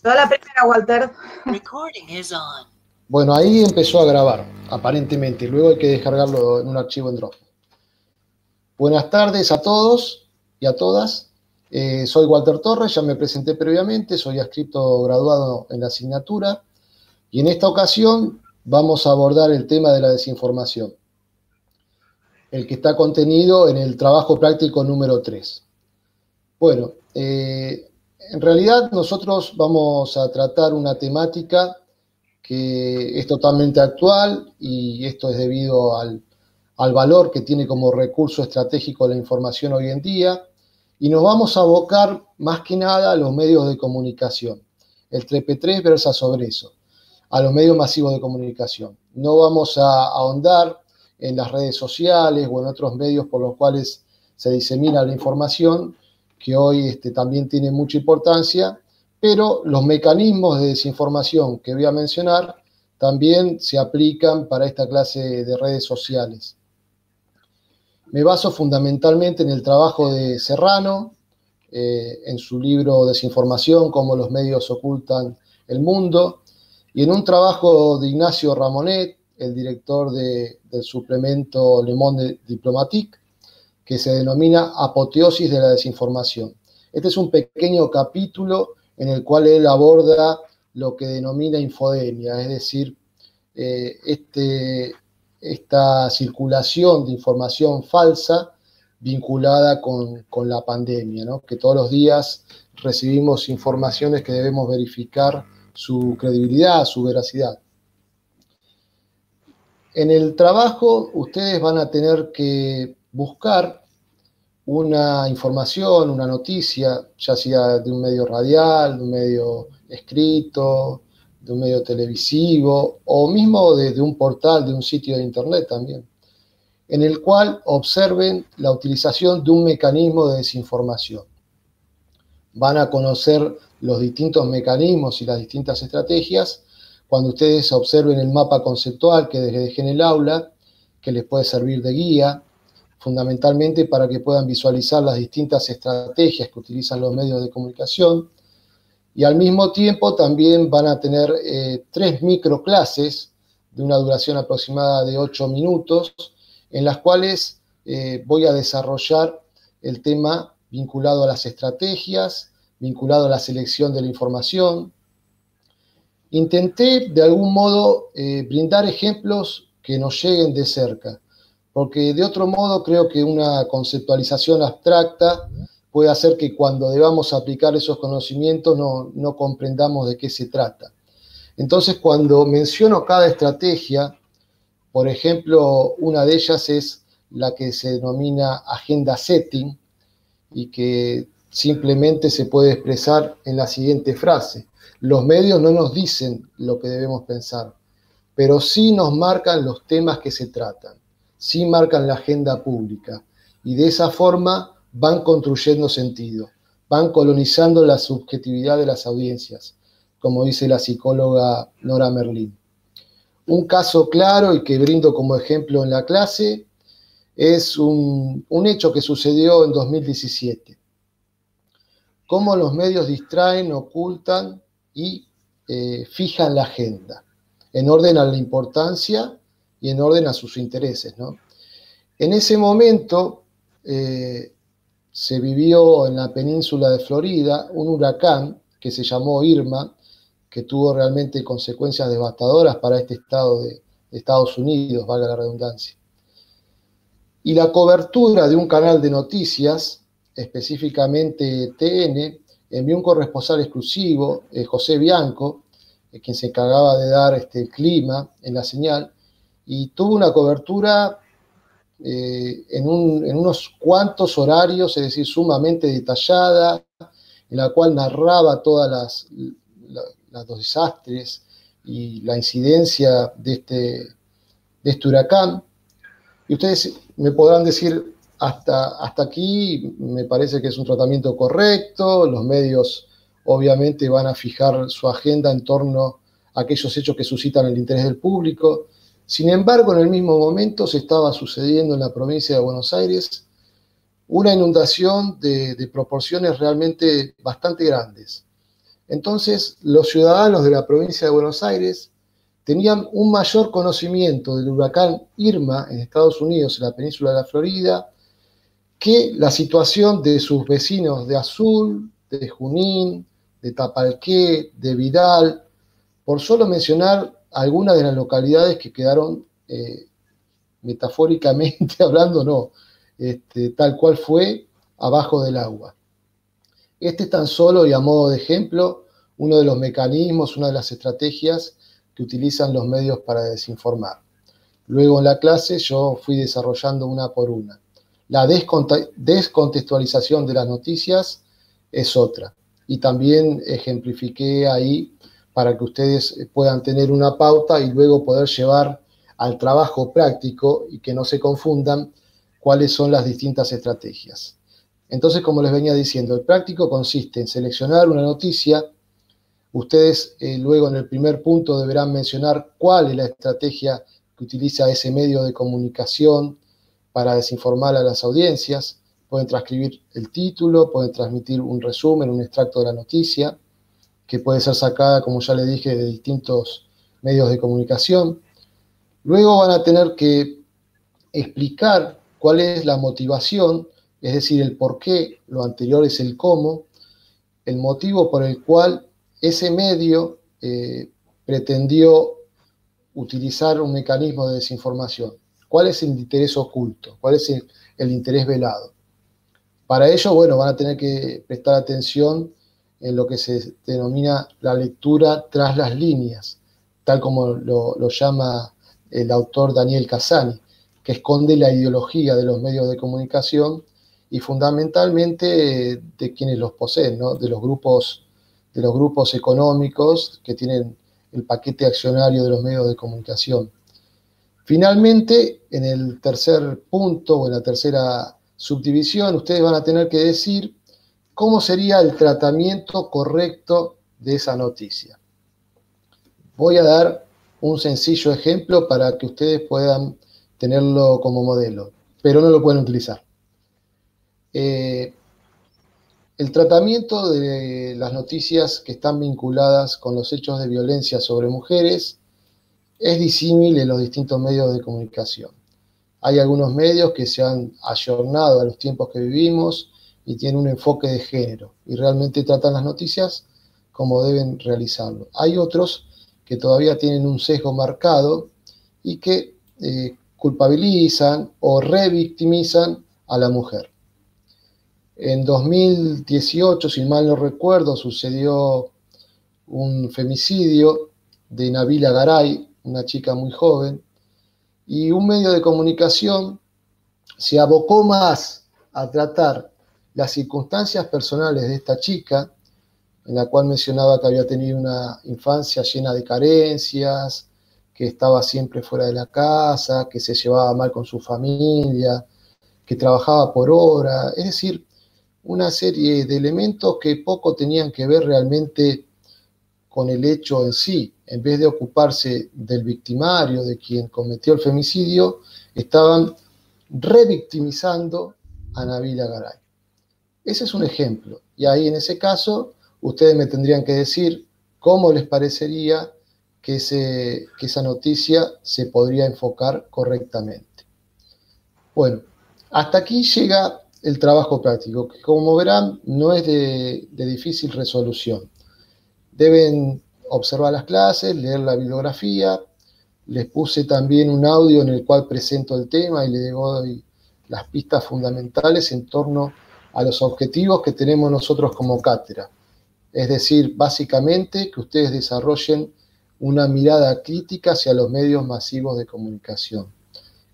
Toda la primera, Walter. Bueno, ahí empezó a grabar, aparentemente. Luego hay que descargarlo en un archivo en Dropbox. Buenas tardes a todos y a todas. Soy Walter Torres, ya me presenté previamente, soy adscripto graduado en la asignatura. Y en esta ocasión vamos a abordar el tema de la desinformación, el que está contenido en el trabajo práctico número 3. Bueno, en realidad nosotros vamos a tratar una temática que es totalmente actual y esto es debido al valor que tiene como recurso estratégico la información hoy en día, y nos vamos a abocar más que nada a los medios de comunicación. El TREP3 versa sobre eso, a los medios masivos de comunicación. No vamos a ahondar en las redes sociales o en otros medios por los cuales se disemina la información, que hoy también tiene mucha importancia, pero los mecanismos de desinformación que voy a mencionar también se aplican para esta clase de redes sociales. Me baso fundamentalmente en el trabajo de Serrano, en su libro Desinformación, cómo los medios ocultan el mundo, y en un trabajo de Ignacio Ramonet, el director del suplemento Le Monde Diplomatique, que se denomina Apoteosis de la Desinformación. Este es un pequeño capítulo en el cual él aborda lo que denomina infodemia, es decir, esta circulación de información falsa vinculada con la pandemia, ¿no? Que todos los días recibimos informaciones que debemos verificar su credibilidad, su veracidad. En el trabajo ustedes van a tener que buscar una información, una noticia, ya sea de un medio radial, de un medio escrito, de un medio televisivo, o mismo de un portal, de un sitio de internet también, en el cual observen la utilización de un mecanismo de desinformación. Van a conocer los distintos mecanismos y las distintas estrategias cuando ustedes observen el mapa conceptual que dejé en el aula, que les puede servir de guía, fundamentalmente para que puedan visualizar las distintas estrategias que utilizan los medios de comunicación, y al mismo tiempo también van a tener 3 microclases de una duración aproximada de 8 minutos, en las cuales voy a desarrollar el tema vinculado a las estrategias, vinculado a la selección de la información. Intenté de algún modo brindar ejemplos que nos lleguen de cerca, porque de otro modo creo que una conceptualización abstracta puede hacer que cuando debamos aplicar esos conocimientos no comprendamos de qué se trata. Entonces, cuando menciono cada estrategia, por ejemplo, una de ellas es la que se denomina agenda setting y que simplemente se puede expresar en la siguiente frase: los medios no nos dicen lo que debemos pensar, pero sí nos marcan los temas que se tratan, sí marcan la agenda pública, y de esa forma van construyendo sentido, van colonizando la subjetividad de las audiencias, como dice la psicóloga Nora Merlin. Un caso claro y que brindo como ejemplo en la clase es un hecho que sucedió en 2017. Cómo los medios distraen, ocultan y fijan la agenda, en orden a la importancia y en orden a sus intereses, ¿no? En ese momento se vivió en la península de Florida un huracán que se llamó Irma, que tuvo realmente consecuencias devastadoras para este estado de Estados Unidos, valga la redundancia. Y la cobertura de un canal de noticias, específicamente TN, envió un corresponsal exclusivo, José Bianco, quien se encargaba de dar el clima en la señal, y tuvo una cobertura en unos cuantos horarios, es decir, sumamente detallada, en la cual narraba todas los desastres y la incidencia de este huracán. Y ustedes me podrán decir, hasta aquí me parece que es un tratamiento correcto, los medios obviamente van a fijar su agenda en torno a aquellos hechos que suscitan el interés del público. Sin embargo, en el mismo momento se estaba sucediendo en la provincia de Buenos Aires una inundación de proporciones realmente bastante grandes. Entonces, los ciudadanos de la provincia de Buenos Aires tenían un mayor conocimiento del huracán Irma en Estados Unidos, en la península de la Florida, que la situación de sus vecinos de Azul, de Junín, de Tapalqué, de Vidal, por solo mencionar algunas de las localidades que quedaron, metafóricamente hablando, no, tal cual fue, abajo del agua. Este es tan solo, y a modo de ejemplo, uno de los mecanismos, una de las estrategias que utilizan los medios para desinformar. Luego en la clase yo fui desarrollando una por una. La descontextualización de las noticias es otra. Y también ejemplifiqué ahí para que ustedes puedan tener una pauta y luego poder llevar al trabajo práctico y que no se confundan cuáles son las distintas estrategias. Entonces, como les venía diciendo, el práctico consiste en seleccionar una noticia. Ustedes luego en el primer punto deberán mencionar cuál es la estrategia que utiliza ese medio de comunicación para desinformar a las audiencias. Pueden transcribir el título, pueden transmitir un resumen, un extracto de la noticia, que puede ser sacada, como ya les dije, de distintos medios de comunicación. Luego van a tener que explicar cuál es la motivación, es decir, el por qué, lo anterior es el cómo, el motivo por el cual ese medio pretendió utilizar un mecanismo de desinformación. ¿Cuál es el interés oculto? ¿Cuál es el interés velado? Para ello, bueno, van a tener que prestar atención en lo que se denomina la lectura tras las líneas, tal como lo llama el autor Daniel Cassani, que esconde la ideología de los medios de comunicación y fundamentalmente de quienes los poseen, ¿no? de los grupos económicos que tienen el paquete accionario de los medios de comunicación. Finalmente, en el tercer punto o en la tercera subdivisión, ustedes van a tener que decir cómo sería el tratamiento correcto de esa noticia. Voy a dar un sencillo ejemplo para que ustedes puedan tenerlo como modelo, pero no lo pueden utilizar. El tratamiento de las noticias que están vinculadas con los hechos de violencia sobre mujeres es disímil en los distintos medios de comunicación. Hay algunos medios que se han ayornado a los tiempos que vivimos y tienen un enfoque de género y realmente tratan las noticias como deben realizarlo. Hay otros que todavía tienen un sesgo marcado y que culpabilizan o revictimizan a la mujer. En 2018, si mal no recuerdo, sucedió un femicidio de Nabila Garay, una chica muy joven, y un medio de comunicación se abocó más a tratar las circunstancias personales de esta chica, en la cual mencionaba que había tenido una infancia llena de carencias, que estaba siempre fuera de la casa, que se llevaba mal con su familia, que trabajaba por hora, es decir, una serie de elementos que poco tenían que ver realmente con el hecho en sí. En vez de ocuparse del victimario, de quien cometió el femicidio, estaban revictimizando a Nabila Garay. Ese es un ejemplo. Y ahí en ese caso, ustedes me tendrían que decir cómo les parecería que esa noticia se podría enfocar correctamente. Bueno, hasta aquí llega el trabajo práctico, que como verán no es de difícil resolución. Deben observar las clases, leer la bibliografía. Les puse también un audio en el cual presento el tema y les doy las pistas fundamentales en torno a los objetivos que tenemos nosotros como cátedra. Es decir, básicamente que ustedes desarrollen una mirada crítica hacia los medios masivos de comunicación,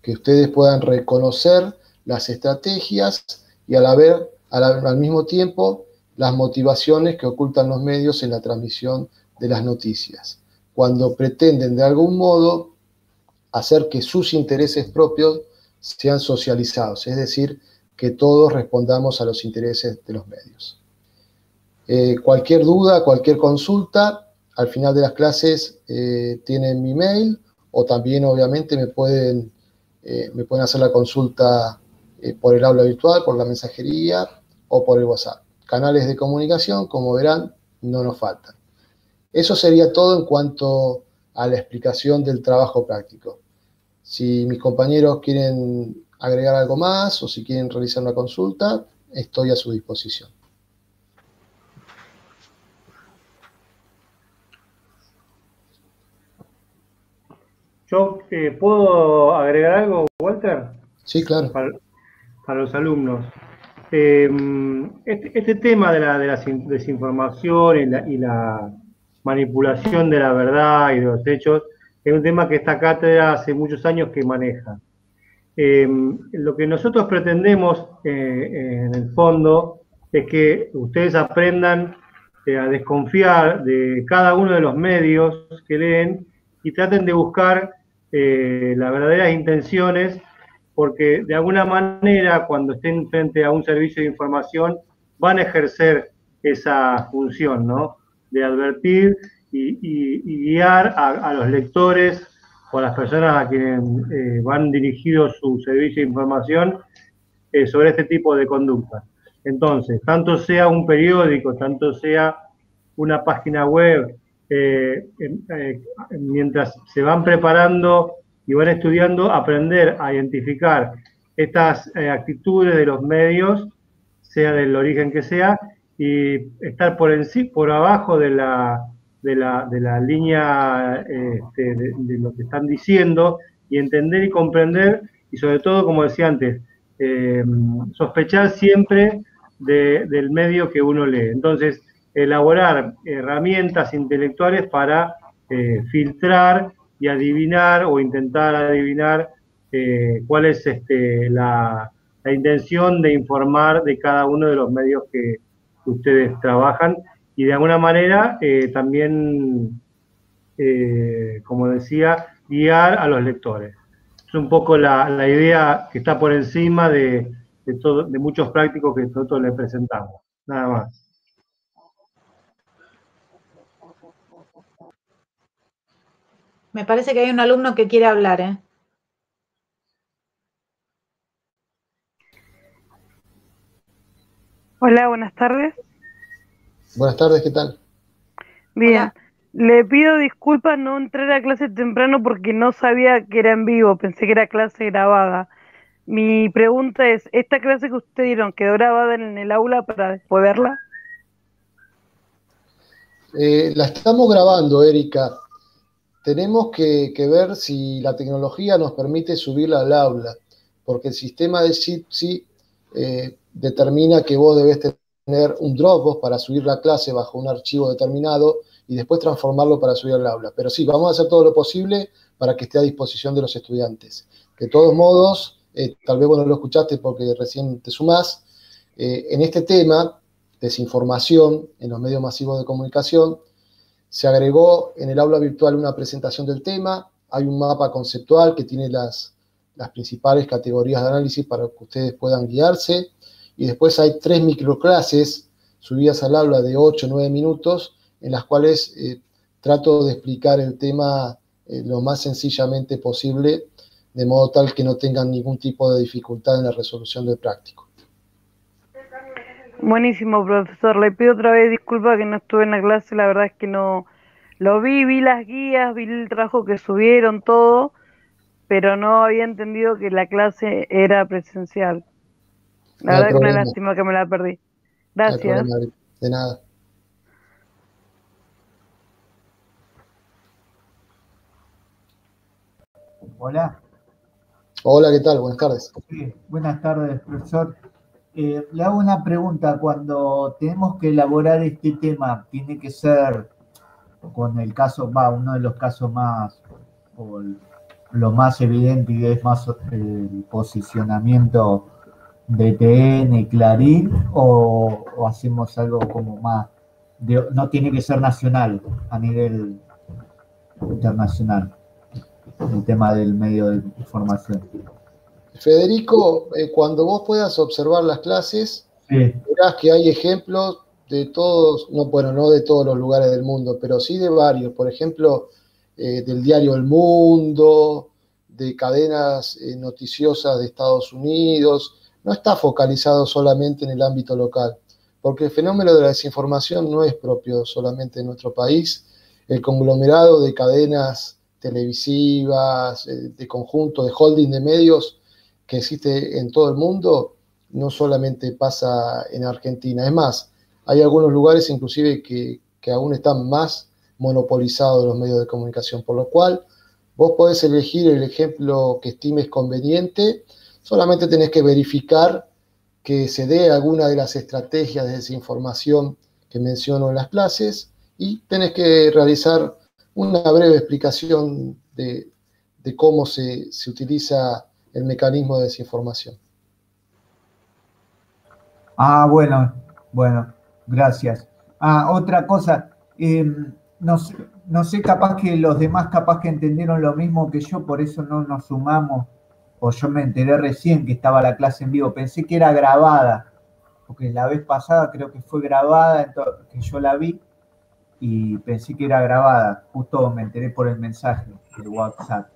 que ustedes puedan reconocer las estrategias y al mismo tiempo las motivaciones que ocultan los medios en la transmisión de las noticias, cuando pretenden de algún modo hacer que sus intereses propios sean socializados, es decir, que todos respondamos a los intereses de los medios. Cualquier duda, cualquier consulta, al final de las clases tienen mi mail o también obviamente me pueden hacer la consulta por el aula virtual, por la mensajería o por el WhatsApp. Canales de comunicación, como verán, no nos faltan. Eso sería todo en cuanto a la explicación del trabajo práctico. Si mis compañeros quieren agregar algo más o si quieren realizar una consulta, estoy a su disposición. Yo puedo agregar algo, Walter, Sí, claro. para los alumnos. Este tema de la desinformación y la manipulación de la verdad y de los hechos es un tema que esta cátedra hace muchos años que maneja. Lo que nosotros pretendemos en el fondo es que ustedes aprendan a desconfiar de cada uno de los medios que leen y traten de buscar las verdaderas intenciones, porque de alguna manera cuando estén frente a un servicio de información van a ejercer esa función, ¿no? De advertir y guiar a los lectores o a las personas a quienes van dirigidos su servicio de información sobre este tipo de conducta. Entonces, tanto sea un periódico, tanto sea una página web, mientras se van preparando y van estudiando, aprender a identificar estas actitudes de los medios, sea del origen que sea, y estar por abajo de la línea de lo que están diciendo y entender y comprender, y sobre todo, como decía antes, sospechar siempre del medio que uno lee. Entonces, elaborar herramientas intelectuales para filtrar y adivinar o intentar adivinar cuál es la intención de informar de cada uno de los medios que ustedes trabajan y de alguna manera también, como decía, guiar a los lectores. Es un poco la idea que está por encima de muchos prácticos que nosotros les presentamos. Nada más. Me parece que hay un alumno que quiere hablar, ¿eh? Hola, buenas tardes. Buenas tardes, ¿qué tal? Bien, Hola. le pido disculpas, no entré a la clase temprano porque no sabía que era en vivo, pensé que era clase grabada. Mi pregunta es, ¿esta clase que ustedes dieron quedó grabada en el aula para después verla? La estamos grabando, Erika. Tenemos que ver si la tecnología nos permite subirla al aula, porque el sistema de Jitsi determina que vos debés tener un Dropbox para subir la clase bajo un archivo determinado y después transformarlo para subir al aula. Pero sí, vamos a hacer todo lo posible para que esté a disposición de los estudiantes. De todos modos, tal vez vos no lo escuchaste porque recién te sumás, en este tema, desinformación en los medios masivos de comunicación, se agregó en el aula virtual una presentación del tema, hay un mapa conceptual que tiene las principales categorías de análisis para que ustedes puedan guiarse, y después hay 3 microclases subidas al aula de 8 o 9 minutos, en las cuales trato de explicar el tema lo más sencillamente posible, de modo tal que no tengan ningún tipo de dificultad en la resolución del práctico. Buenísimo, profesor. Le pido otra vez disculpas que no estuve en la clase, la verdad es que no lo vi las guías, vi el trabajo que subieron, todo, pero no había entendido que la clase era presencial. La No hay verdad que una problema, lástima que me la perdí. no hay Gracias. problema, de nada. Hola. Hola, ¿qué tal? Buenas tardes. Sí, buenas tardes, profesor. Le hago una pregunta. Cuando tenemos que elaborar este tema, ¿tiene que ser con el caso, uno de los casos más, o lo más evidente y es más el posicionamiento de TN, Clarín, o hacemos algo como más, no tiene que ser nacional, a nivel internacional, el tema del medio de información? Federico, cuando vos puedas observar las clases, Sí. verás que hay ejemplos de todos, no de todos los lugares del mundo, pero sí de varios. Por ejemplo, del diario El Mundo, de cadenas noticiosas de Estados Unidos. No está focalizado solamente en el ámbito local. porque el fenómeno de la desinformación no es propio solamente de nuestro país. El conglomerado de cadenas televisivas, de conjunto, de holding de medios que existe en todo el mundo, no solamente pasa en Argentina. Es más, hay algunos lugares inclusive que aún están más monopolizados los medios de comunicación, por lo cual vos podés elegir el ejemplo que estimes conveniente, solamente tenés que verificar que se dé alguna de las estrategias de desinformación que menciono en las clases y tenés que realizar una breve explicación de cómo se utiliza el mecanismo de desinformación. Bueno, gracias. Otra cosa, no sé, capaz que los demás capaz que entendieron lo mismo que yo, por eso no nos sumamos, o yo me enteré recién que estaba la clase en vivo, pensé que era grabada, porque la vez pasada creo que fue grabada, que yo la vi, y pensé que era grabada, justo me enteré por el mensaje del WhatsApp.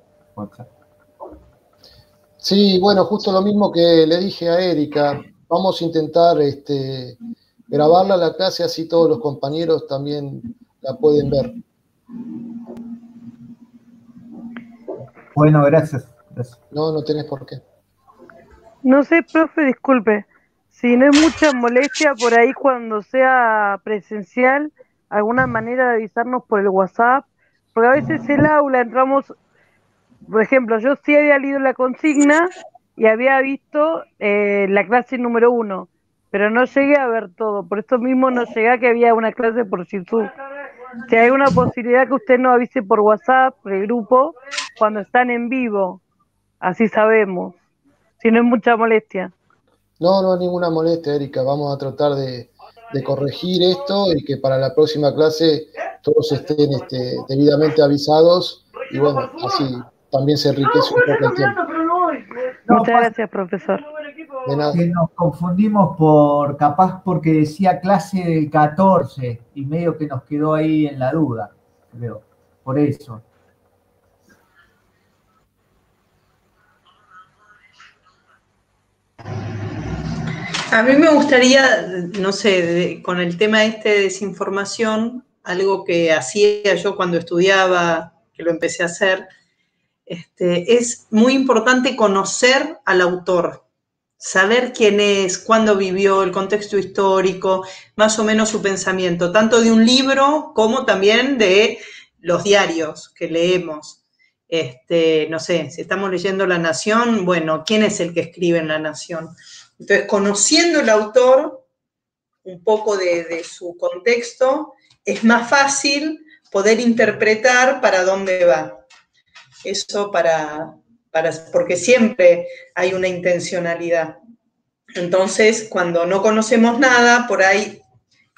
Sí, bueno, justo lo mismo que le dije a Erika, vamos a intentar grabarla la clase, así todos los compañeros también la pueden ver. Bueno, gracias. No tenés por qué. No sé, profe, disculpe, si no es mucha molestia por ahí cuando sea presencial, alguna manera de avisarnos por el WhatsApp, porque a veces el aula entramos, por ejemplo, yo sí había leído la consigna y había visto la clase número 1, pero no llegué a ver todo, por eso mismo no llegué a que había una clase por YouTube. Si hay una posibilidad que usted nos avise por WhatsApp, por el grupo, cuando están en vivo, así sabemos, si no es mucha molestia. No hay ninguna molestia, Erika. Vamos a tratar de corregir esto y que para la próxima clase todos estén debidamente avisados y bueno, así también se enriquece un poco el tiempo. Muchas gracias, profesor. De nada. Que nos confundimos capaz porque decía clase del 14 y medio que nos quedó ahí en la duda, creo, por eso. A mí me gustaría, no sé, con el tema de desinformación, algo que hacía yo cuando estudiaba, que lo empecé a hacer, es muy importante conocer al autor, saber quién es, cuándo vivió, el contexto histórico, más o menos su pensamiento, tanto de un libro como también de los diarios que leemos. No sé, si estamos leyendo La Nación, bueno, ¿quién es el que escribe en La Nación? Entonces, conociendo el autor, un poco de su contexto, es más fácil poder interpretar para dónde va. Eso porque siempre hay una intencionalidad. Entonces, cuando no conocemos nada, por ahí,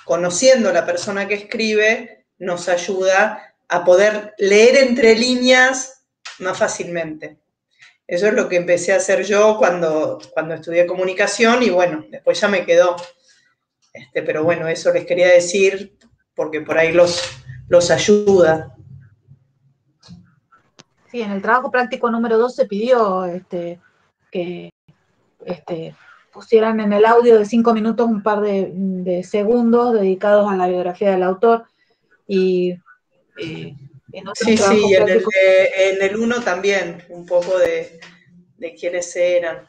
conociendo a la persona que escribe, nos ayuda a poder leer entre líneas más fácilmente. Eso es lo que empecé a hacer yo cuando estudié comunicación y bueno, después ya me quedó. Pero bueno, eso les quería decir porque por ahí los ayuda. Sí, en el trabajo práctico número 2 se pidió que pusieran en el audio de 5 minutos un par de segundos dedicados a la biografía del autor y en otros trabajos prácticos. En el 1 también, un poco de quiénes eran.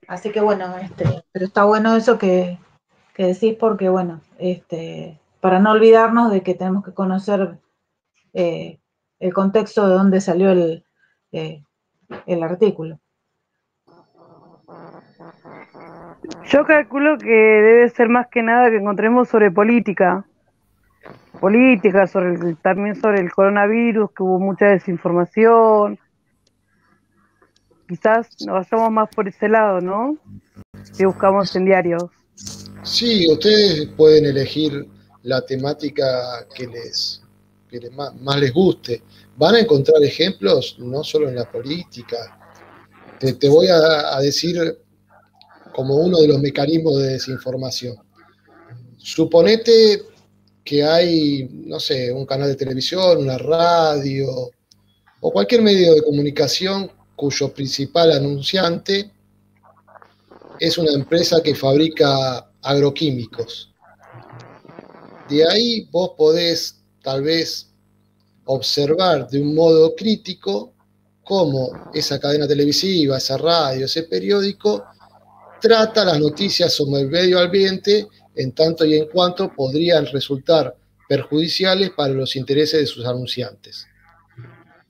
Así que bueno, pero está bueno eso que decís porque bueno, para no olvidarnos de que tenemos que conocer el contexto de dónde salió el artículo. Yo calculo que debe ser más que nada que encontremos sobre política, también sobre el coronavirus, que hubo mucha desinformación. Quizás nos vayamos más por ese lado, ¿no? Si buscamos en diarios. Sí, ustedes pueden elegir la temática que más les guste. Van a encontrar ejemplos no solo en la política. Te voy a decir como uno de los mecanismos de desinformación. Suponete que hay, no sé, un canal de televisión, una radio o cualquier medio de comunicación cuyo principal anunciante es una empresa que fabrica agroquímicos. De ahí vos podés tal vez observar de un modo crítico cómo esa cadena televisiva, esa radio, ese periódico trata las noticias sobre el medio ambiente en tanto y en cuanto podrían resultar perjudiciales para los intereses de sus anunciantes.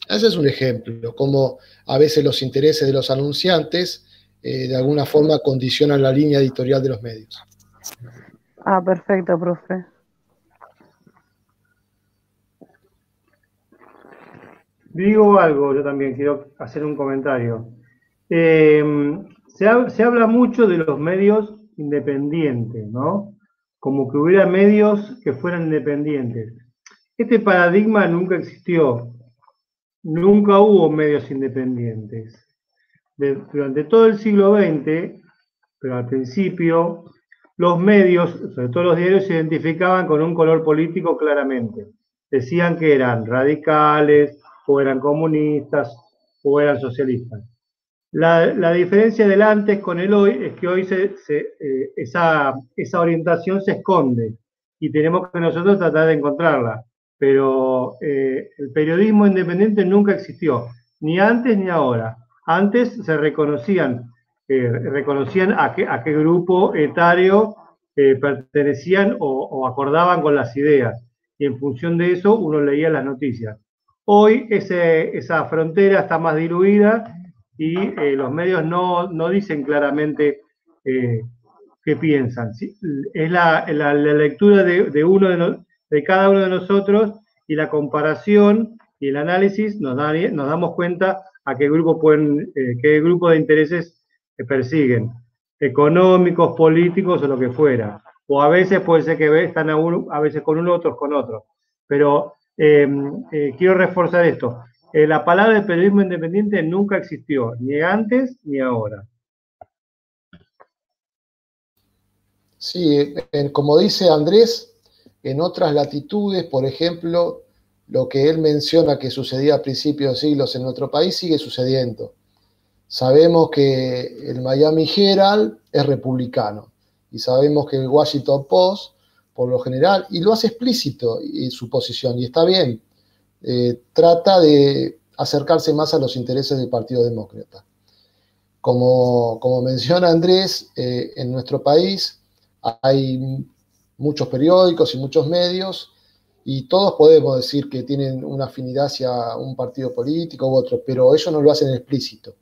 Ese es un ejemplo, como a veces los intereses de los anunciantes de alguna forma condicionan la línea editorial de los medios. Ah, perfecto, profe. Digo algo, yo también quiero hacer un comentario. Se habla mucho de los medios independientes, ¿no? Como que hubiera medios que fueran independientes. Este paradigma nunca existió. Nunca hubo medios independientes. Durante todo el siglo XX, pero al principio, los medios, sobre todo los diarios, se identificaban con un color político claramente. Decían que eran radicales, o eran comunistas, o eran socialistas. La diferencia del antes con el hoy es que hoy esa orientación se esconde y tenemos que nosotros tratar de encontrarla. Pero el periodismo independiente nunca existió, ni antes ni ahora. Antes se reconocían a qué grupo etario pertenecían o acordaban con las ideas, y en función de eso uno leía las noticias. Hoy esa frontera está más diluida y los medios no dicen claramente qué piensan. ¿Sí? Es la lectura de cada uno de nosotros, y la comparación y el análisis nos damos cuenta a qué grupo de intereses persiguen, económicos, políticos o lo que fuera. O a veces puede ser que están a veces con uno, otros con otro. Pero quiero reforzar esto. La palabra de periodismo independiente nunca existió, ni antes ni ahora. Sí, como dice Andrés, en otras latitudes, por ejemplo, lo que él menciona que sucedía a principios de siglos en nuestro país sigue sucediendo. Sabemos que el Miami Herald es republicano y sabemos que el Washington Post, por lo general, y lo hace explícito en su posición, y está bien, trata de acercarse más a los intereses del Partido Demócrata. Como menciona Andrés, en nuestro país hay muchos periódicos y muchos medios, y todos podemos decir que tienen una afinidad hacia un partido político u otro, pero ellos no lo hacen explícito.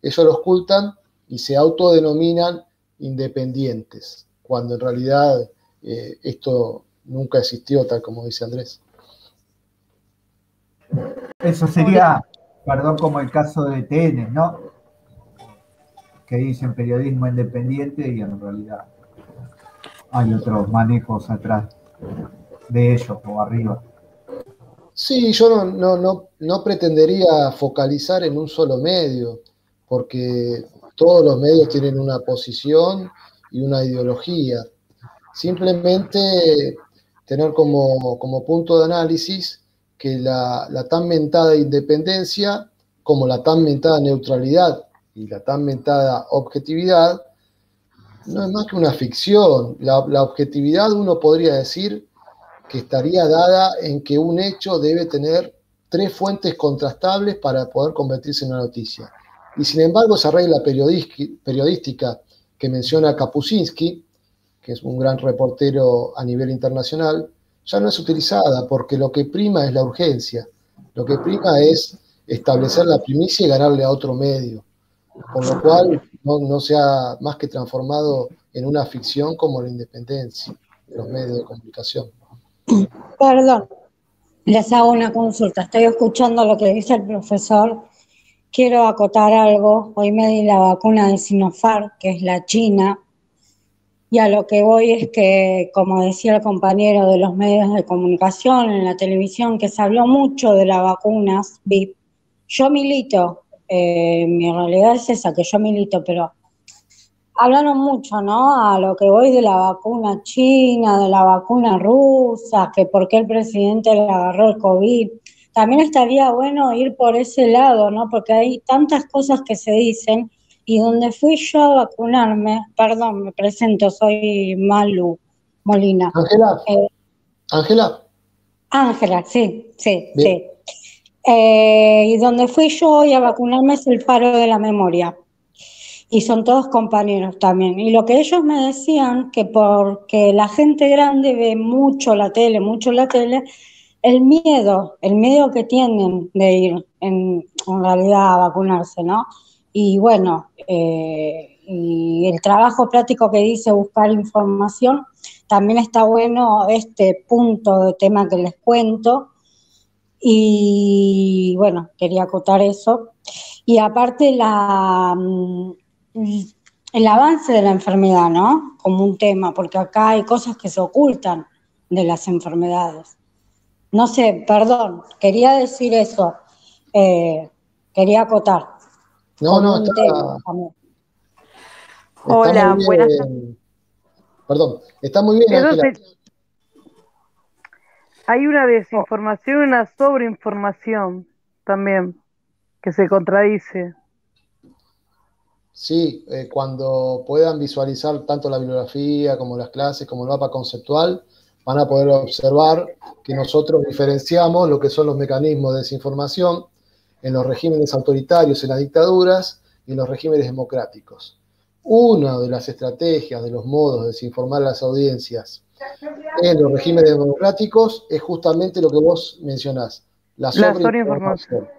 Ellos lo ocultan y se autodenominan independientes, cuando en realidad esto nunca existió, tal como dice Andrés. Eso sería, perdón, como el caso de TN, ¿no? Que dicen periodismo independiente y en realidad hay otros manejos atrás de ellos o arriba. Sí, yo no pretendería focalizar en un solo medio, porque todos los medios tienen una posición y una ideología. Simplemente tener como punto de análisis que la tan mentada independencia, como la tan mentada neutralidad y la tan mentada objetividad, no es más que una ficción. La objetividad, uno podría decir que estaría dada en que un hecho debe tener 3 fuentes contrastables para poder convertirse en una noticia. Y sin embargo, esa regla periodística que menciona Kapuscinski, que es un gran reportero a nivel internacional, ya no es utilizada, porque lo que prima es la urgencia. Lo que prima es establecer la primicia y ganarle a otro medio. Por lo cual no se ha más que transformado en una ficción como la independencia de los medios de comunicación. Perdón, les hago una consulta. Estoy escuchando lo que dice el profesor. Quiero acotar algo. Hoy me di la vacuna de Sinopharm, que es la china, y a lo que voy es que, como decía el compañero de los medios de comunicación en la televisión, que se habló mucho de las vacunas VIP. Yo milito, mi realidad es esa, que yo milito, pero hablaron mucho, ¿no? A lo que voy de la vacuna china, de la vacuna rusa, que por qué el presidente le agarró el COVID. También estaría bueno ir por ese lado, ¿no? Porque hay tantas cosas que se dicen y donde fui yo a vacunarme, perdón, me presento, soy Malu Molina. Ángela, Ángela, Ángela, sí, sí, bien. sí. Y donde fui yo hoy a vacunarme es el paro de la memoria. Y son todos compañeros también. Y lo que ellos me decían, que porque la gente grande ve mucho la tele, el miedo que tienen de ir en realidad a vacunarse, ¿no? Y bueno, y el trabajo práctico que dice buscar información, también está bueno este punto de tema que les cuento. Y bueno, quería acotar eso. Y aparte el avance de la enfermedad, ¿no? Como un tema, porque acá hay cosas que se ocultan de las enfermedades. No sé, perdón, quería decir eso, quería acotar No, como no, un tema también. está Hola, muy buenas bien. Perdón, está muy bien, Eso Ángela. hay una desinformación y una sobreinformación también que se contradice. Sí, cuando puedan visualizar tanto la bibliografía como las clases, como el mapa conceptual, van a poder observar que nosotros diferenciamos lo que son los mecanismos de desinformación en los regímenes autoritarios, en las dictaduras y en los regímenes democráticos. Una de las estrategias, de los modos de desinformar a las audiencias en los regímenes democráticos es justamente lo que vos mencionás, la La sobreinformación. sobreinformación.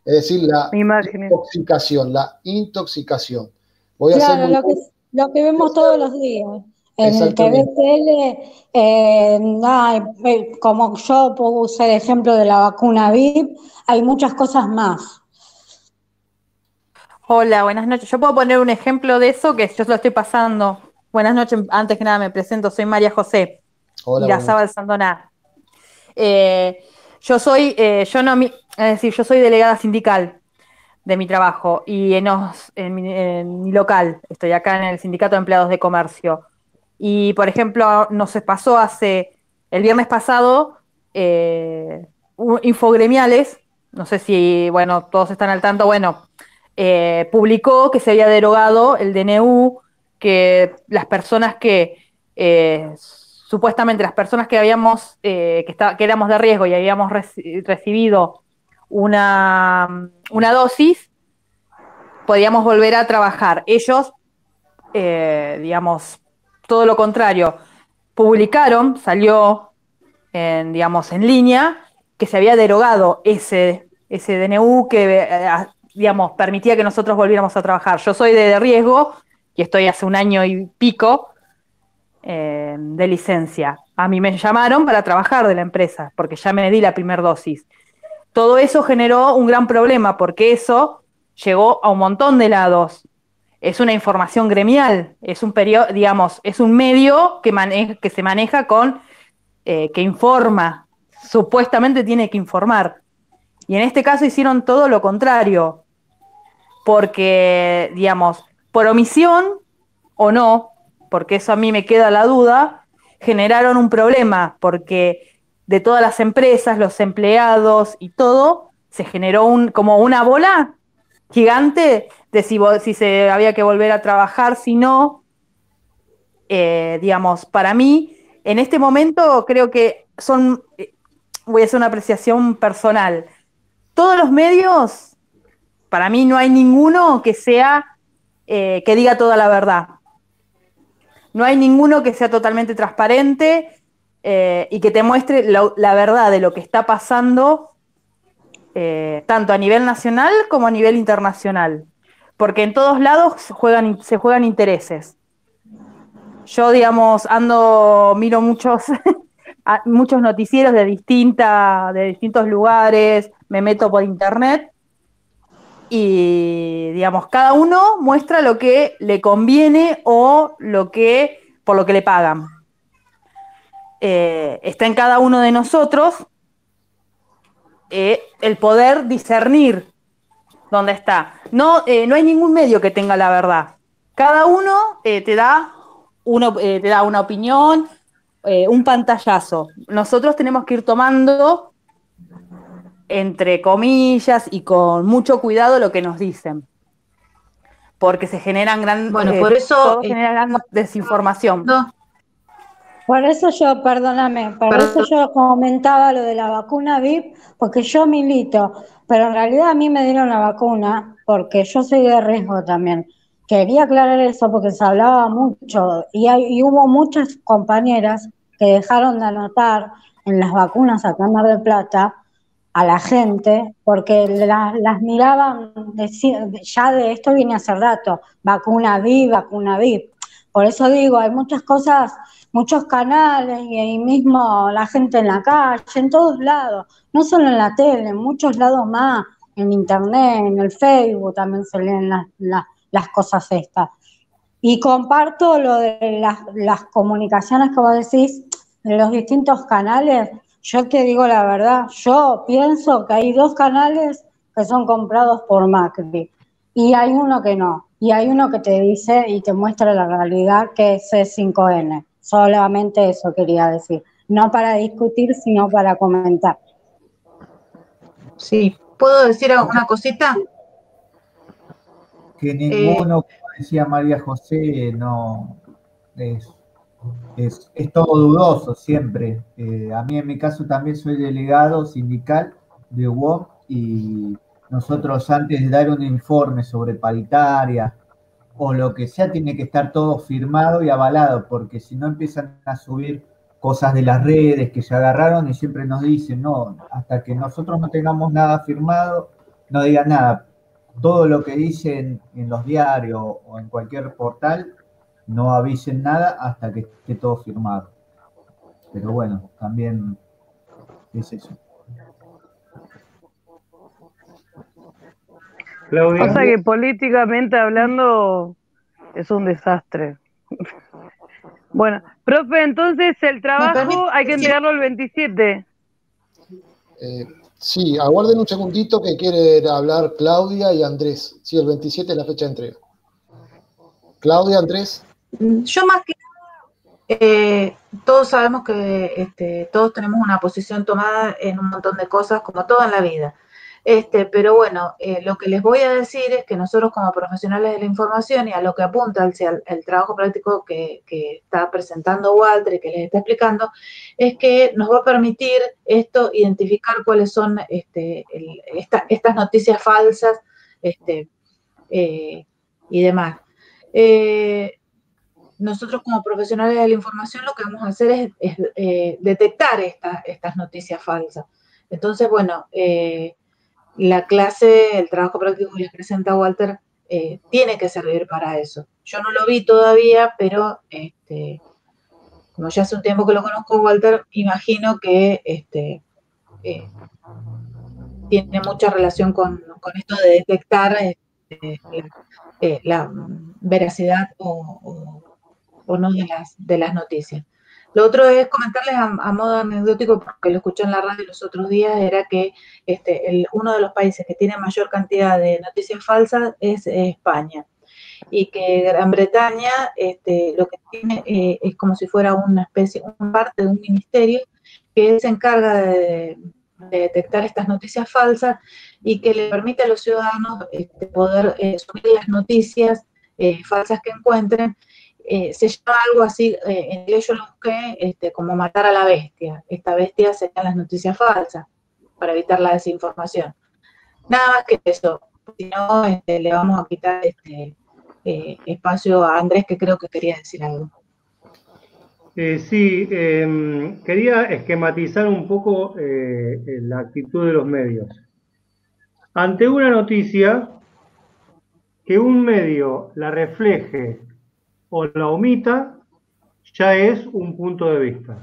Es decir, Imágenes. la intoxicación. Voy a ser Claro, muy... lo que vemos todos los días. En el que ve Exactamente. tele, como yo puedo usar el ejemplo de la vacuna VIP, hay muchas cosas más. Hola, buenas noches. Yo puedo poner un ejemplo de eso que yo lo estoy pasando. Buenas noches, antes que nada me presento, soy María José Hola, buenas Irazábal noches. Sandoná. Yo soy, es decir, yo soy delegada sindical de mi trabajo y en mi local, estoy acá en el Sindicato de Empleados de Comercio. Y, por ejemplo, nos pasó el viernes pasado, Infogremiales, no sé si, bueno, todos están al tanto, bueno, publicó que se había derogado el DNU, que las personas supuestamente las personas que que éramos de riesgo y habíamos recibido una dosis, podíamos volver a trabajar. Ellos, digamos, todo lo contrario, publicaron, salió digamos, en línea, que se había derogado ese DNU que, digamos, permitía que nosotros volviéramos a trabajar. Yo soy de riesgo y estoy hace un año y pico de licencia. A mí me llamaron para trabajar de la empresa, porque ya me di la primera dosis. Todo eso generó un gran problema, porque eso llegó a un montón de lados. Es una información gremial, es un digamos, es un medio que se maneja que informa, supuestamente tiene que informar. Y en este caso hicieron todo lo contrario, porque, digamos, por omisión o no, porque eso a mí me queda la duda, generaron un problema, porque de todas las empresas, los empleados y todo, se generó como una bola gigante de si se había que volver a trabajar, si no, digamos, para mí, en este momento creo que voy a hacer una apreciación personal, todos los medios, para mí no hay ninguno que diga toda la verdad. No hay ninguno que sea totalmente transparente y que te muestre la verdad de lo que está pasando, tanto a nivel nacional como a nivel internacional. Porque en todos lados se juegan intereses. Yo, digamos, miro muchos noticieros de distintos lugares, me meto por internet y, digamos, cada uno muestra lo que le conviene o por lo que le pagan. Está en cada uno de nosotros el poder discernir dónde está. No hay ningún medio que tenga la verdad. Cada uno te da una opinión, un pantallazo. Nosotros tenemos que ir tomando, entre comillas y con mucho cuidado, lo que nos dicen. porque se generan Bueno, por eso todo genera gran desinformación. no, Por eso yo, perdóname, por eso yo comentaba lo de la vacuna VIP, porque yo milito, pero en realidad a mí me dieron la vacuna porque yo soy de riesgo también. Quería aclarar eso porque se hablaba mucho y hubo muchas compañeras que dejaron de anotar en las vacunas acá en Mar del Plata a la gente porque las miraban, ya de esto viene hace rato, vacuna VIP, vacuna VIP. Por eso digo, hay muchas cosas, muchos canales y ahí mismo la gente en la calle, en todos lados, no solo en la tele, en muchos lados más, en internet, en el Facebook también se leen las cosas estas. Y comparto lo de las comunicaciones que vos decís, de los distintos canales. Yo te digo la verdad, yo pienso que hay 2 canales que son comprados por Macri y hay uno que no. Y hay uno que te dice y te muestra la realidad, que es C5N. Solamente eso quería decir. No para discutir, sino para comentar. sí, ¿puedo decir alguna cosita? Que ninguno, como decía María José, no es todo dudoso siempre. A mí en mi caso también soy delegado sindical de UOM y nosotros antes de dar un informe sobre paritaria o lo que sea tiene que estar todo firmado y avalado, porque si no empiezan a subir cosas de las redes que se agarraron y siempre nos dicen, no, hasta que nosotros no tengamos nada firmado, no digan nada. Todo lo que dicen en los diarios o en cualquier portal, no avisen nada hasta que esté todo firmado. Pero bueno, también es eso. Claudia. O sea que políticamente hablando es un desastre. Bueno, profe, entonces el trabajo hay que entregarlo el 27. Sí, aguarden un segundito que quiere hablar Claudia y Andrés. Sí, el 27 es la fecha de entrega. Claudia, Andrés. Yo más que nada, todos sabemos que todos tenemos una posición tomada en un montón de cosas, como todo en la vida. Pero bueno, lo que les voy a decir es que nosotros como profesionales de la información y a lo que apunta el trabajo práctico que está presentando Walter y que les está explicando, es que nos va a permitir esto identificar cuáles son estas noticias falsas y demás. Nosotros como profesionales de la información lo que vamos a hacer es detectar estas noticias falsas. Entonces, bueno, la clase, el trabajo práctico que les presenta Walter, tiene que servir para eso. Yo no lo vi todavía, pero como ya hace un tiempo que lo conozco, Walter, imagino que tiene mucha relación con esto de detectar la veracidad o no de las noticias. Lo otro es comentarles a modo anecdótico, porque lo escuché en la radio los otros días, era que uno de los países que tiene mayor cantidad de noticias falsas es España, y que Gran Bretaña lo que tiene es como si fuera una parte de un ministerio que se encarga de detectar estas noticias falsas y que le permite a los ciudadanos poder subir las noticias falsas que encuentren. Se llama algo así, en inglés yo lo busqué, como matar a la bestia. Esta bestia serían las noticias falsas, para evitar la desinformación. Nada más que eso, si no, le vamos a quitar espacio a Andrés, que creo que quería decir algo. Sí, quería esquematizar un poco la actitud de los medios. Ante una noticia, que un medio la refleje o la omita, ya es un punto de vista.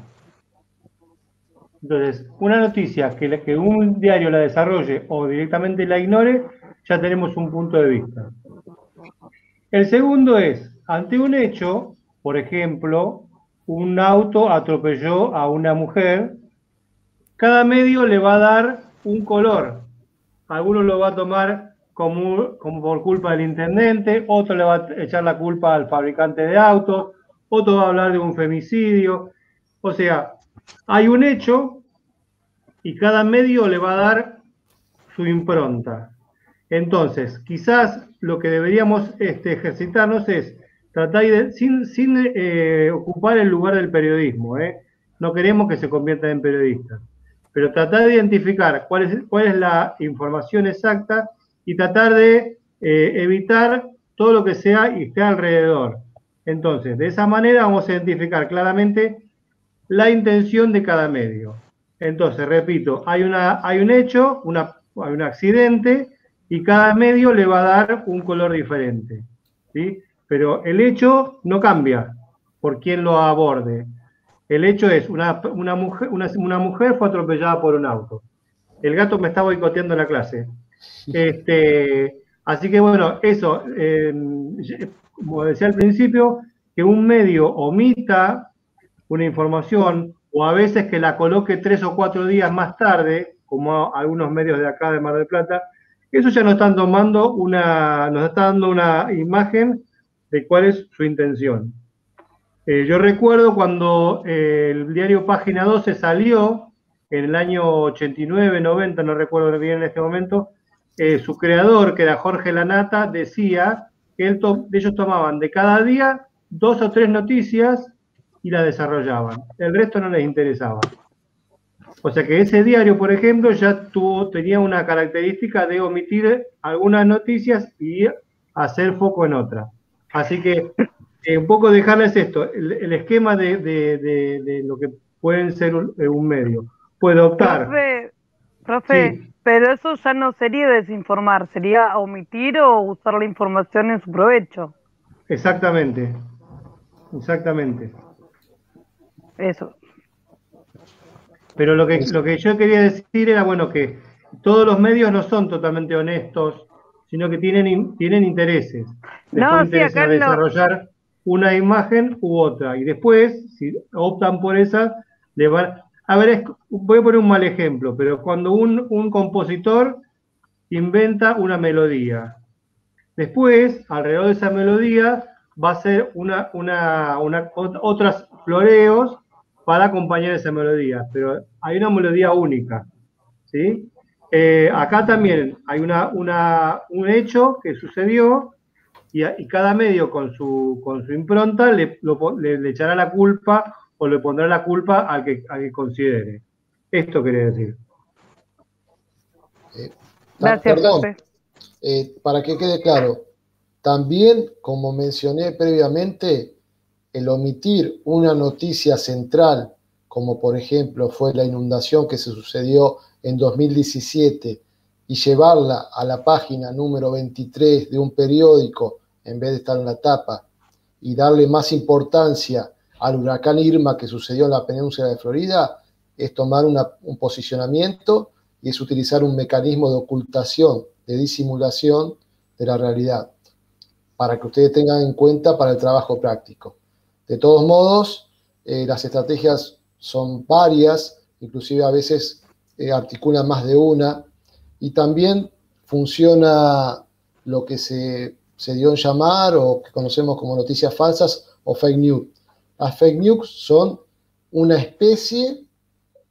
Entonces, una noticia que un diario la desarrolle o directamente la ignore, ya tenemos un punto de vista. El segundo es, ante un hecho, por ejemplo, un auto atropelló a una mujer, cada medio le va a dar un color. Algunos lo va a tomar como por culpa del intendente, otro le va a echar la culpa al fabricante de autos, otro va a hablar de un femicidio. O sea, hay un hecho y cada medio le va a dar su impronta. Entonces, quizás lo que deberíamos ejercitarnos es tratar de, sin ocupar el lugar del periodismo, no queremos que se conviertan en periodistas, pero tratar de identificar cuál es la información exacta y tratar de evitar todo lo que sea y esté alrededor. Entonces, de esa manera vamos a identificar claramente la intención de cada medio. Entonces, repito, hay un hecho, hay un accidente, y cada medio le va a dar un color diferente, ¿sí? Pero el hecho no cambia por quien lo aborde. El hecho es una mujer fue atropellada por un auto. El gato me está boicoteando la clase. Así que bueno, eso, como decía al principio, que un medio omita una información o a veces que la coloque 3 o 4 días más tarde, como algunos medios de acá de Mar del Plata, eso ya nos está dando una imagen de cuál es su intención. Yo recuerdo cuando el diario Página 12 salió, en el año 89, 90, no recuerdo bien en este momento, su creador, que era Jorge Lanata, decía que ellos tomaban de cada día 2 o 3 noticias y las desarrollaban. El resto no les interesaba. O sea que ese diario, por ejemplo, ya tenía una característica de omitir algunas noticias y hacer foco en otras. Así que un poco dejarles esto, el esquema de lo que pueden ser un medio. Puede optar. Profe, Sí. pero eso ya no sería desinformar, sería omitir o usar la información en su provecho. Exactamente. Exactamente. Eso. Pero lo que yo quería decir era, bueno, que todos los medios no son totalmente honestos, sino que tienen intereses. Les interesa desarrollar una imagen u otra. Y después, si optan por esa, le van... A ver, voy a poner un mal ejemplo, pero cuando un compositor inventa una melodía, después, alrededor de esa melodía, va a ser otros floreos para acompañar esa melodía, pero hay una melodía única, ¿sí? Acá también hay un hecho que sucedió y cada medio con su impronta le echará la culpa o le pondrá la culpa al que considere. Esto quería decir. Gracias, profe. Para que quede claro, también, como mencioné previamente, el omitir una noticia central, como por ejemplo fue la inundación que se sucedió en 2017, y llevarla a la página número 23 de un periódico, en vez de estar en la tapa, y darle más importancia al huracán Irma que sucedió en la península de Florida, es tomar un posicionamiento y es utilizar un mecanismo de ocultación, de disimulación de la realidad, para que ustedes tengan en cuenta para el trabajo práctico. De todos modos, las estrategias son varias, inclusive a veces articulan más de una, y también funciona lo que se dio en llamar o que conocemos como noticias falsas o fake news. Las fake news son una especie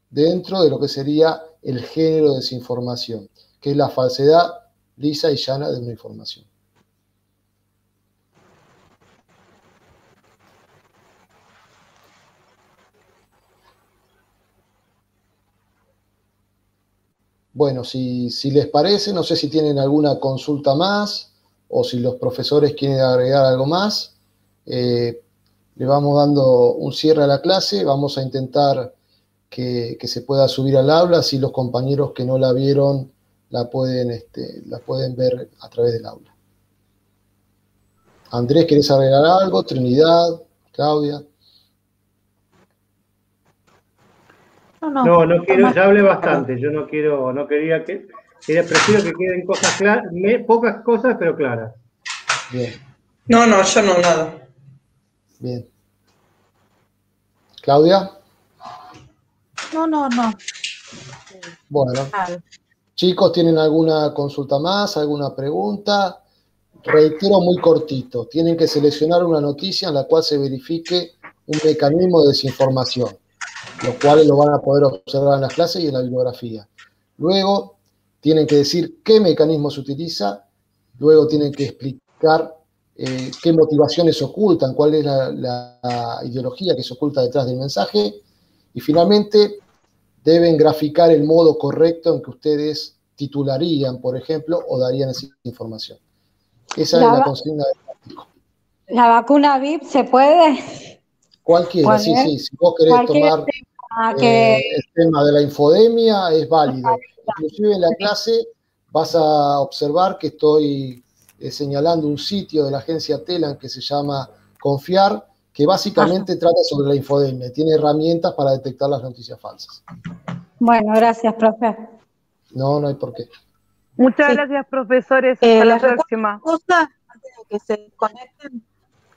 dentro de lo que sería el género de desinformación, que es la falsedad lisa y llana de una información. Bueno, si les parece, no sé si tienen alguna consulta más o si los profesores quieren agregar algo más. Le vamos dando un cierre a la clase, vamos a intentar que se pueda subir al aula, si los compañeros que no la vieron la pueden ver a través del aula. Andrés, ¿querés agregar algo? Trinidad, Claudia. No quiero, ya hablé bastante, yo prefiero que queden cosas claras, pocas cosas, pero claras. Bien. No, yo no, nada. Bien. ¿Claudia? No. Bueno. Chicos, ¿tienen alguna consulta más, alguna pregunta? Reitero muy cortito, tienen que seleccionar una noticia en la cual se verifique un mecanismo de desinformación, los cuales lo van a poder observar en las clases y en la bibliografía. Luego, tienen que decir qué mecanismo se utiliza, luego tienen que explicar qué motivaciones ocultan, cuál es la ideología que se oculta detrás del mensaje, y finalmente deben graficar el modo correcto en que ustedes titularían, por ejemplo, o darían esa información. Esa es la consigna del práctico. ¿La vacuna VIP se puede? Cualquiera, sí, sí. Si vos querés tomar el tema de la infodemia, es válido. Inclusive en la clase vas a observar que estoy señalando un sitio de la agencia Telan que se llama Confiar, que básicamente trata sobre la infodemia. Tiene herramientas para detectar las noticias falsas. Bueno, gracias, profe. No, no hay por qué. Muchas gracias, profesores. Hasta la próxima. Antes de que se desconecten,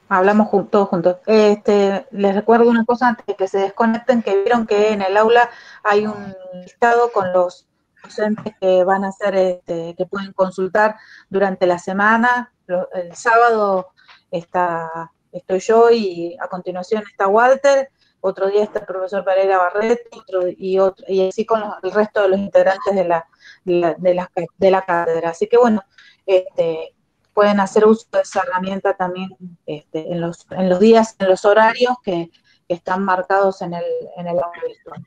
hablamos todos juntos. Les recuerdo una cosa antes de que se desconecten, que vieron que en el aula hay un listado con los docentes que van a hacer, que pueden consultar durante la semana. El sábado estoy yo y a continuación está Walter, otro día está el profesor Pereira Barret, y así con el resto de los integrantes de la cátedra. Así que bueno, pueden hacer uso de esa herramienta también en los días, en los horarios que están marcados en el aula virtual.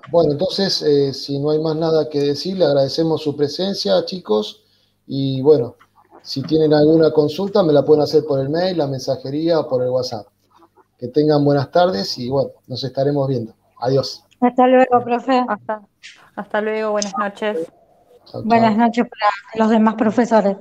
Bueno, entonces, si no hay más nada que decir, le agradecemos su presencia, chicos, y bueno, si tienen alguna consulta, me la pueden hacer por el mail, la mensajería o por el WhatsApp. Que tengan buenas tardes y bueno, nos estaremos viendo. Adiós. Hasta luego, profe. Hasta luego, buenas noches. Chao, Buenas chao. noches para los demás profesores.